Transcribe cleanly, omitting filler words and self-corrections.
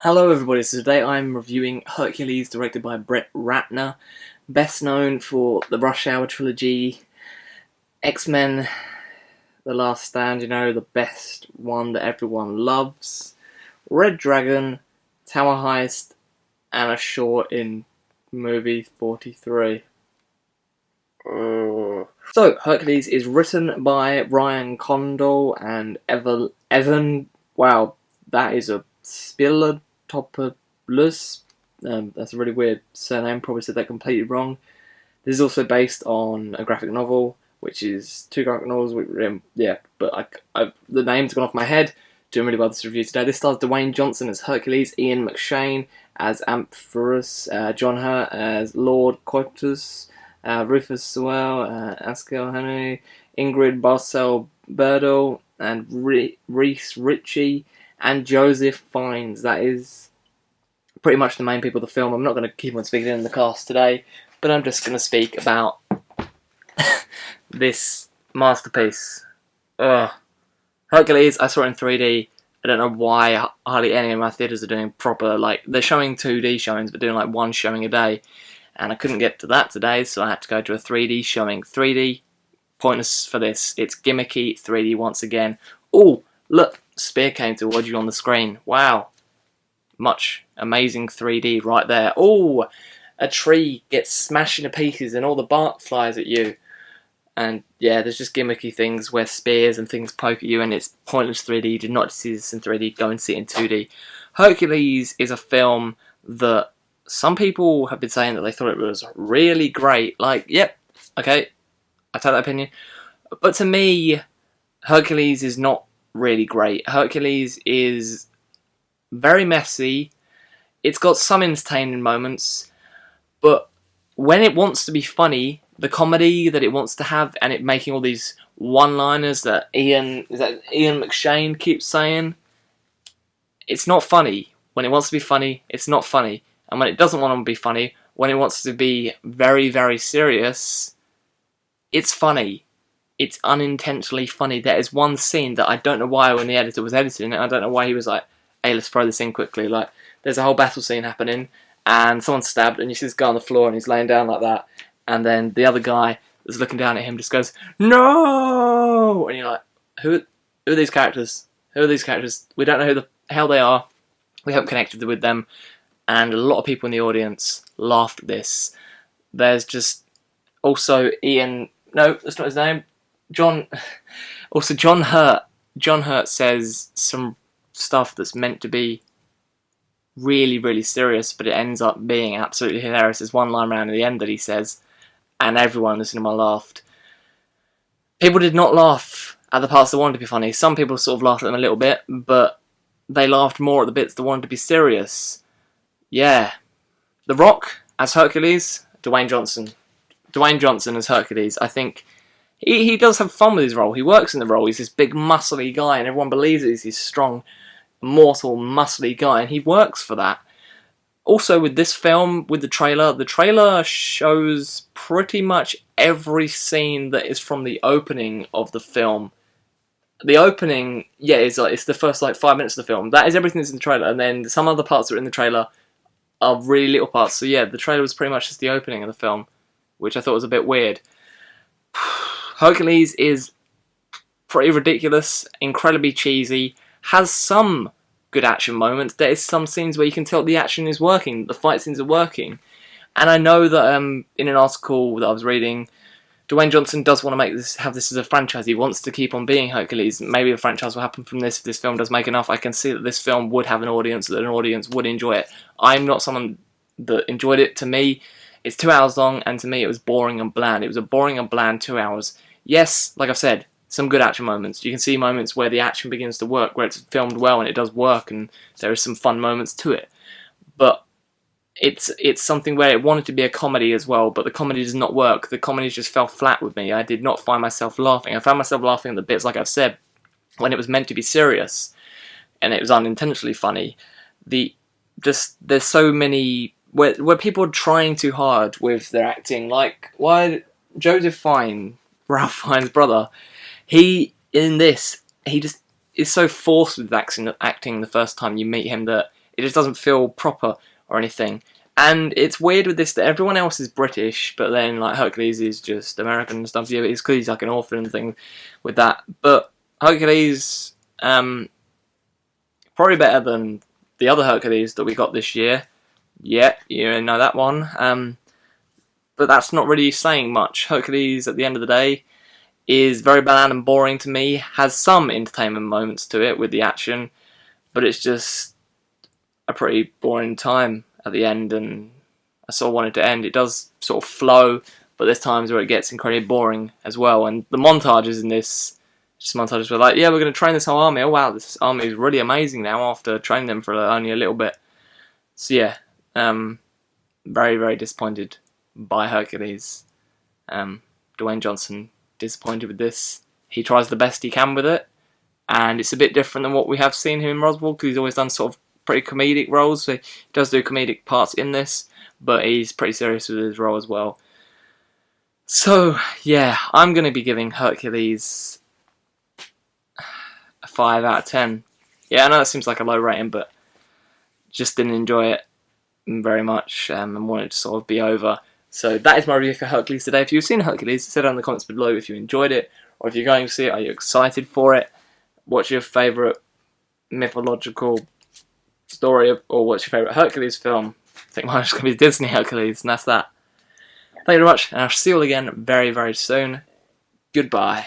Hello everybody, so today I'm reviewing Hercules, directed by Brett Ratner, best known for the Rush Hour trilogy, X-Men, The Last Stand, the best one that everyone loves, Red Dragon, Tower Heist, and a short in movie 43. So, Hercules is written by Ryan Condal and Evan, wow, that is a Topoulos. That's a really weird surname, probably said that completely wrong. This is also based on a graphic novel, which is two graphic novels. But the name's gone off my head. Doing really well this review today. This stars Dwayne Johnson as Hercules, Ian McShane as Amphitrus, John Hurt as Lord Coitus, Rufus Sewell, Askell Henry, Ingrid Barcel Birdle, and Reese Ritchie, and Joseph Fiennes. That is pretty much the main people of the film. I'm not going to keep on speaking in the cast today, but I'm just going to speak about this masterpiece. Ugh. Hercules, I saw it in 3D. I don't know why hardly any of my theatres are doing proper, they're showing 2D showings, but doing one showing a day. And I couldn't get to that today, so I had to go to a 3D showing. 3D, pointless for this. It's gimmicky 3D once again. Oh, look, spear came towards you on the screen. Wow. Much amazing 3D right there. Oh, a tree gets smashed into pieces and all the bark flies at you. And yeah, there's just gimmicky things where spears and things poke at you, and it's pointless 3D. You did not see this in 3D, go and see it in 2D. Hercules is a film that some people have been saying that they thought it was really great. Yep, okay, I take that opinion. But to me, Hercules is not really great. Hercules is very messy. It's got some entertaining moments, but when it wants to be funny, the comedy that it wants to have, and it making all these one-liners that Ian McShane keeps saying, it's not funny. When it wants to be funny, it's not funny. And when it doesn't want to be funny, when it wants to be very, very serious, it's funny. It's unintentionally funny. There is one scene that I don't know why when the editor was editing it, I don't know why he was like, hey, let's throw this in quickly. There's a whole battle scene happening, and someone's stabbed, and you see this guy on the floor, and he's laying down like that, and then the other guy that's looking down at him just goes, no! And you're like, who are these characters? Who are these characters? We don't know who the hell they are. We haven't connected with them, and a lot of people in the audience laughed at this. There's just also Ian, no, that's not his name, John Hurt. John Hurt says some stuff that's meant to be really, really serious, but it ends up being absolutely hilarious. There's one line around at the end that he says, and everyone in the cinema laughed. People did not laugh at the parts that wanted to be funny. Some people sort of laughed at them a little bit, but they laughed more at the bits that wanted to be serious. Yeah. The Rock as Hercules, Dwayne Johnson. Dwayne Johnson as Hercules, I think he does have fun with his role. He works in the role. He's this big, muscly guy, and everyone believes he's this strong, mortal, muscly guy, and he works for that. Also, with this film, with the trailer shows pretty much every scene that is from the opening of the film. The opening, yeah, it's the first 5 minutes of the film. That is everything that's in the trailer, and then some other parts that are in the trailer are really little parts. So yeah, the trailer was pretty much just the opening of the film, which I thought was a bit weird. Hercules is pretty ridiculous, incredibly cheesy, has some good action moments. There is some scenes where you can tell the action is working, the fight scenes are working. And I know that in an article that I was reading, Dwayne Johnson does want to have this as a franchise. He wants to keep on being Hercules. Maybe a franchise will happen from this if this film does make enough. I can see that this film would have an audience, that an audience would enjoy it. I'm not someone that enjoyed it. To me, it's 2 hours long, and to me it was boring and bland. It was a boring and bland 2 hours. Yes, like I've said, some good action moments. You can see moments where the action begins to work, where it's filmed well and it does work, and there are some fun moments to it. But it's something where it wanted to be a comedy as well, but the comedy does not work. The comedy just fell flat with me. I did not find myself laughing. I found myself laughing at the bits, like I've said, when it was meant to be serious, and it was unintentionally funny. There's so many where people are trying too hard with their acting. Why Joseph Fiennes, Ralph Fiennes' brother, he just is so forced with acting the first time you meet him that it just doesn't feel proper or anything. And it's weird with this that everyone else is British, but then like Hercules is just American and stuff. Yeah, but it's because he's like an orphan and thing with that. But Hercules, probably better than the other Hercules that we got this year. Yeah, you know that one. But that's not really saying much. Hercules, at the end of the day, is very bland and boring to me. Has some entertainment moments to it with the action, but it's just a pretty boring time at the end, and I sort of want it to end. It does sort of flow, but there's times where it gets incredibly boring as well. And the montages in this, just montages were like, yeah, we're going to train this whole army. Oh wow, this army is really amazing now after training them for only a little bit. So yeah, very, very disappointed by Hercules. Dwayne Johnson, disappointed with this. He tries the best he can with it, and it's a bit different than what we have seen him in Roswell, because he's always done sort of pretty comedic roles. So he does do comedic parts in this, but he's pretty serious with his role as well. So yeah, I'm going to be giving Hercules a 5 out of 10. Yeah, I know that seems like a low rating, but just didn't enjoy it very much, and wanted to sort of be over. So that is my review for Hercules today. If you've seen Hercules, say down in the comments below if you enjoyed it, or if you're going to see it, are you excited for it? What's your favourite mythological story, or what's your favourite Hercules film? I think mine's going to be Disney Hercules, and that's that. Thank you very much, and I'll see you all again very, very soon. Goodbye.